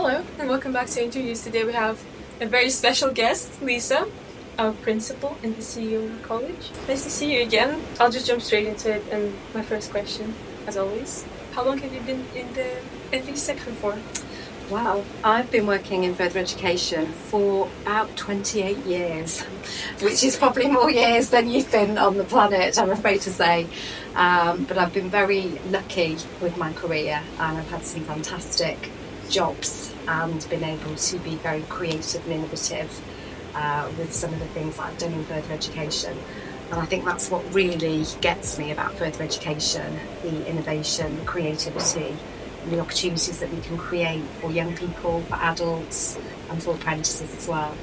Hello, and welcome back to Interviews. Today we have a very special guest, Lisa, our principal and the CEO of our college. Nice to see you again. I'll just jump straight into it. And my first question, as always, how long have you been in the FE sector for? Wow, I've been working in further education for about 28 years, which is probably more years than you've been on the planet, I'm afraid to say. But I've been very lucky with my career, and I've had some fantastic jobs and been able to be very creative and innovative with some of the things that I've done in further education. And I think that's what really gets me about further education, the innovation, the creativity, and the opportunities that we can create for young people, for adults, and for apprentices as well.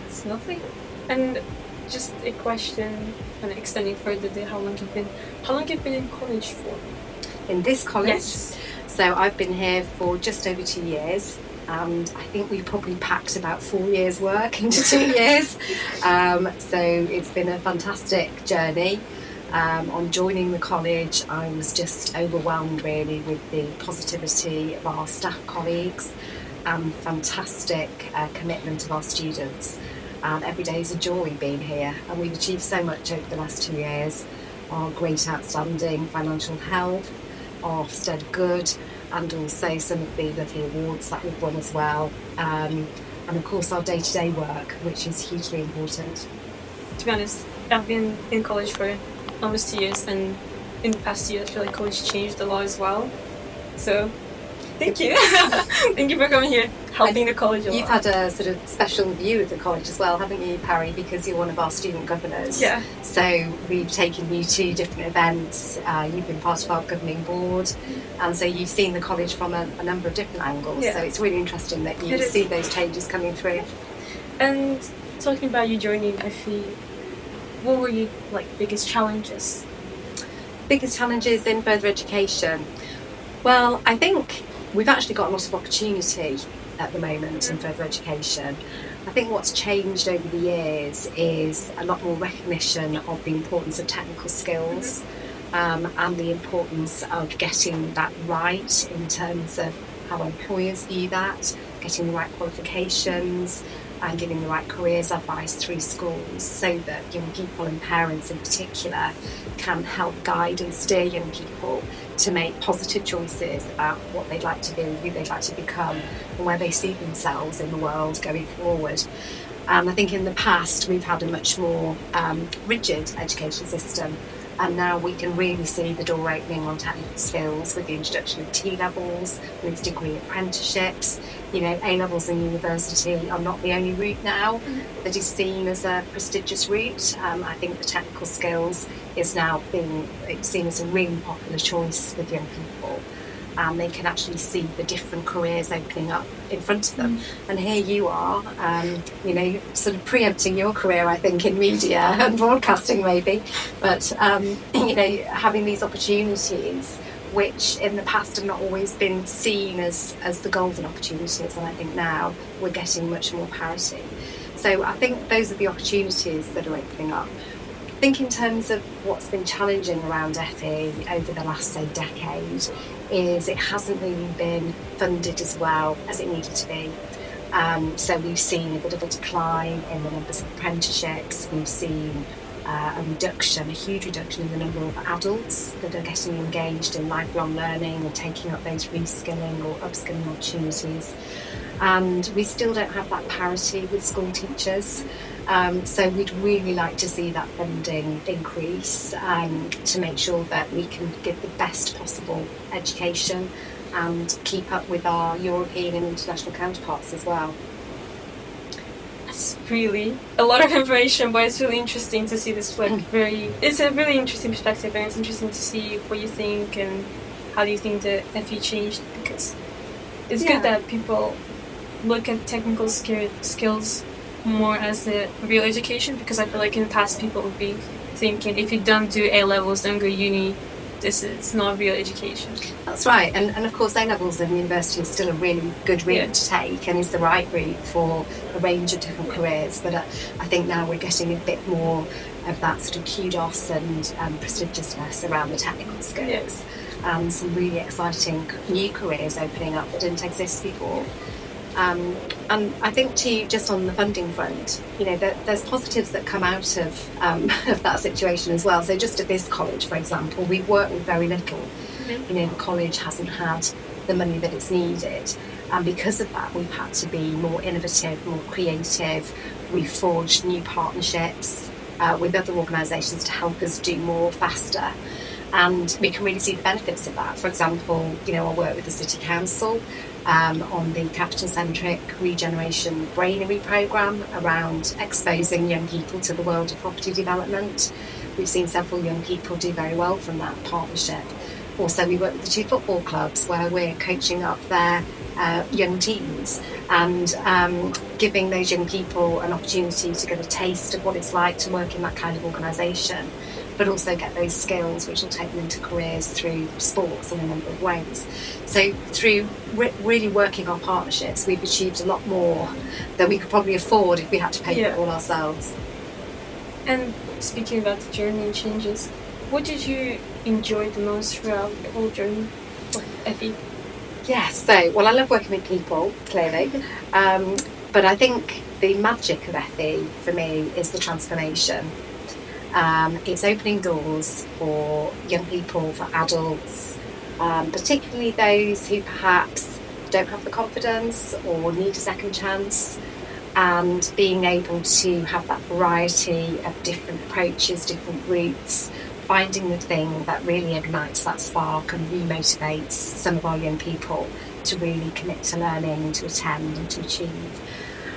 It's lovely. And just a question, and extending further to how long you've been in college for? In this college? Yes. So I've been here for just over 2 years, and I think we probably packed about 4 years' work into 2 years. So it's been a fantastic journey. On joining the college, I was just overwhelmed really with the positivity of our staff colleagues and fantastic commitment of our students. And every day is a joy being here, and we've achieved so much over the last 2 years. Our great outstanding financial health, our Ofsted Good, and also some of the lovely awards that we've won as well. And of course our day-to-day work, which is hugely important. To be honest, I've been in college for almost 2 years, and in the past year I feel like college changed a lot as well. So thank you. Thank you for coming here, helping the college a lot. You've had a sort of special view of the college as well, haven't you, Parry, because you're one of our student governors. Yeah. So we've taken you to different events, you've been part of our governing board, and so you've seen the college from a number of different angles. Yeah. So it's really interesting that you see those changes coming through. And talking about you joining FE, what were your biggest challenges? Biggest challenges in further education? Well, I think we've actually got a lot of opportunity at the moment in further education. I think what's changed over the years is a lot more recognition of the importance of technical skills and the importance of getting that right in terms of how employers view that, getting the right qualifications and giving the right careers advice through schools, so that young people and parents in particular can help guide and steer young people to make positive choices about what they'd like to do, who they'd like to become, and where they see themselves in the world going forward. And I think in the past we've had a much more rigid education system, and now we can really see the door opening on technical skills with the introduction of T-levels, with degree apprenticeships. You know, A-levels in university are not the only route now that is seen as a prestigious route. I think the technical skills is now being seen as a really popular choice with young people. They can actually see the different careers opening up in front of them. And here you are, sort of preempting your career, I think, in media and broadcasting maybe, but, having these opportunities which in the past have not always been seen as the golden opportunities, and I think now we're getting much more parity. So I think those are the opportunities that are opening up. I think in terms of what's been challenging around FE over the last, say, decade, is it hasn't really been funded as well as it needed to be. So we've seen a bit of a decline in the numbers of apprenticeships. We've seen a huge reduction in the number of adults that are getting engaged in lifelong learning and taking up those reskilling or upskilling opportunities. And we still don't have that parity with school teachers. So we'd really like to see that funding increase to make sure that we can give the best possible education and keep up with our European and international counterparts as well. That's really a lot of information, but it's really interesting to see this it's a really interesting perspective, and it's interesting to see what you think and how do you think the FE changed, because it's good that people look at technical skills more as a real education, because I feel like in the past people would be thinking if you don't do A-levels, don't go uni, it's not real education. That's right, and of course A-levels in university is still a really good route to take and is the right route for a range of different careers, but I think now we're getting a bit more of that sort of kudos and prestigiousness around the technical skills. and some really exciting new careers opening up that didn't exist before. And I think too, just on the funding front, there's positives that come out of of that situation as well. So just at this college, for example, we've worked with very little. The college hasn't had the money that it's needed, and because of that, we've had to be more innovative, more creative. We've forged new partnerships with other organisations to help us do more faster. And we can really see the benefits of that. For example, I work with the City Council on the capital-centric regeneration brainery programme around exposing young people to the world of property development. We've seen several young people do very well from that partnership. Also, we work with the 2 football clubs where we're coaching up their young teams and giving those young people an opportunity to get a taste of what it's like to work in that kind of organisation, but also get those skills which will take them into careers through sports in a number of ways. So through really working on partnerships, we've achieved a lot more than we could probably afford if we had to pay for it all ourselves. And speaking about the journey and changes, what did you enjoy the most throughout the whole journey of FE? Yes, I love working with people, clearly. But I think the magic of FE for me is the transformation. It's opening doors for young people, for adults, particularly those who perhaps don't have the confidence or need a second chance, and being able to have that variety of different approaches, different routes, finding the thing that really ignites that spark and remotivates some of our young people to really commit to learning, to attend and to achieve.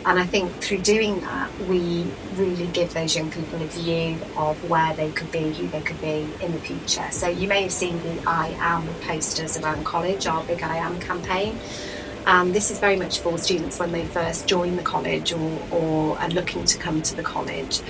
And I think through doing that, we really give those young people a view of where they could be, who they could be in the future. So you may have seen the I Am posters around college, our big I Am campaign. This is very much for students when they first join the college or are looking to come to the college.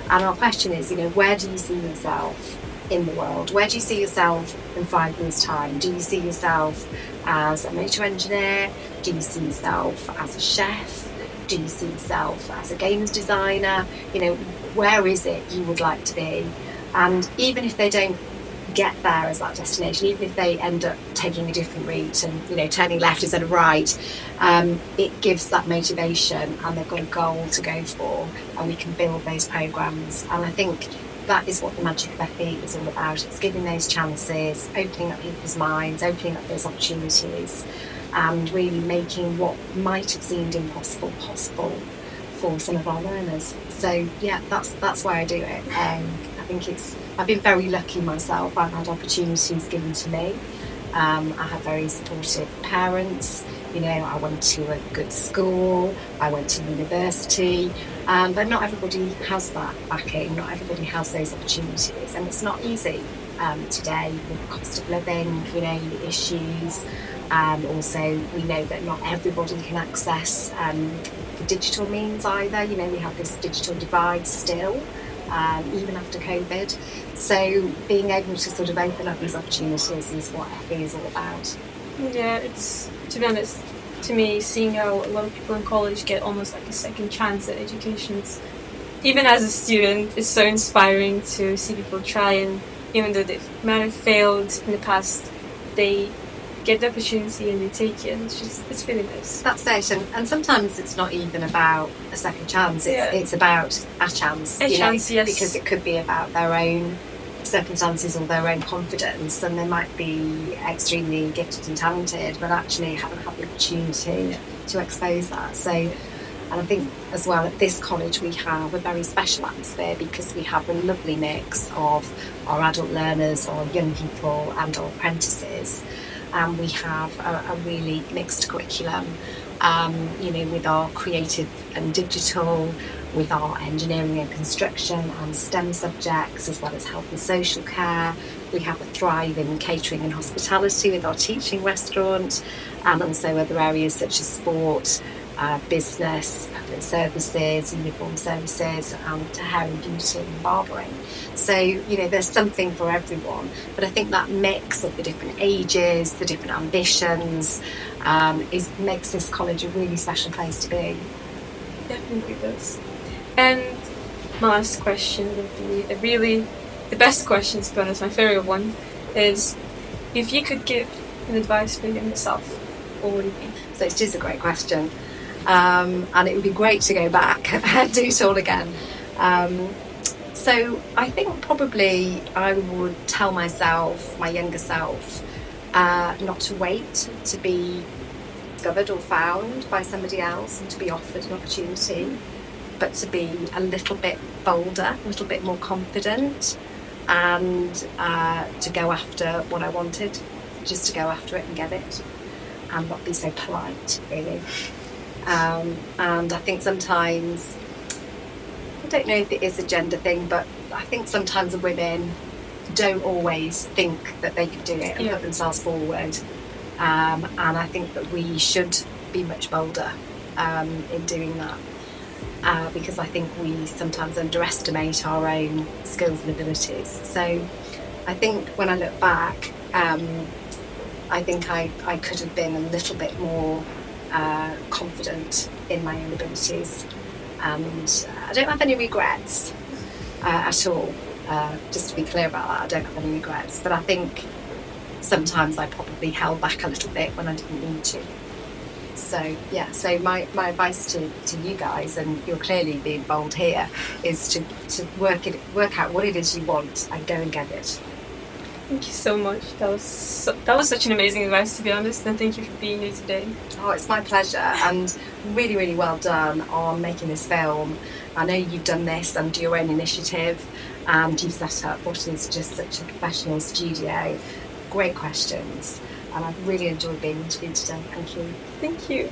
And our question is, where do you see yourself in the world? Where do you see yourself in 5 years' time? Do you see yourself as a motor engineer? Do you see yourself as a chef? Do you see yourself as a games designer? Where is it you would like to be? And even if they don't get there as that destination, even if they end up taking a different route and turning left instead of right, it gives that motivation and they've got a goal to go for, and we can build those programmes. And I think that is what the magic of FE is all about. It's giving those chances, opening up people's minds, opening up those opportunities, and really making what might have seemed impossible possible for some of our learners. So yeah, that's why I do it. I think I've been very lucky myself. I've had opportunities given to me. I have very supportive parents. I went to a good school, I went to university, but not everybody has that backing, not everybody has those opportunities, and it's not easy today with the cost of living, the issues. Also, we know that not everybody can access the digital means either. We have this digital divide still, even after COVID. So being able to sort of open up these opportunities is what FE is all about. Yeah, it's, to be honest, to me, seeing how a lot of people in college get almost like a second chance at education, even as a student, it's so inspiring to see people try, and even though they might have failed in the past, they get the opportunity and they take it. It's really nice. That's it, and sometimes it's not even about a second chance, it's about a chance. Yes. Because it could be about their own circumstances or their own confidence, and they might be extremely gifted and talented but actually haven't had the opportunity to expose that. So, and I think as well at this college we have a very special atmosphere because we have a lovely mix of our adult learners, our young people and our apprentices, and we have a really mixed curriculum, with our creative and digital, with our engineering and construction and STEM subjects, as well as health and social care. We have a thriving catering and hospitality with our teaching restaurant, and also other areas such as sport, business, public services, uniform services, and hair and beauty and barbering. So, there's something for everyone. But I think that mix of the different ages, the different ambitions, makes this college a really special place to be. Definitely does. And my last question would be the best question, to be honest, my favourite one, is if you could give an advice for yourself, what would it be? So it is a great question. And it would be great to go back and do it all again. So I think probably I would tell myself, my younger self, not to wait to be discovered or found by somebody else and to be offered an opportunity, but to be a little bit bolder, a little bit more confident, and to go after what I wanted, just to go after it and get it, and not be so polite, really. And I think sometimes, I don't know if it is a gender thing, but I think sometimes the women don't always think that they could do it and Yeah. put themselves forward. And I think that we should be much bolder in doing that, because I think we sometimes underestimate our own skills and abilities. So I think when I look back, I think I could have been a little bit more confident in my own abilities, and I don't have any regrets at all. Just to be clear about that, I don't have any regrets, but I think sometimes I probably held back a little bit when I didn't need to. So yeah, so my advice to you guys, and you're clearly being bold here, is to work out what it is you want and go and get it. Thank you so much. That was such an amazing advice, to be honest, and thank you for being here today. Oh, it's my pleasure, and really, really well done on making this film. I know you've done this under your own initiative, and you've set up what is just such a professional studio. Great questions, and I've really enjoyed being interviewed today. Thank you. Thank you.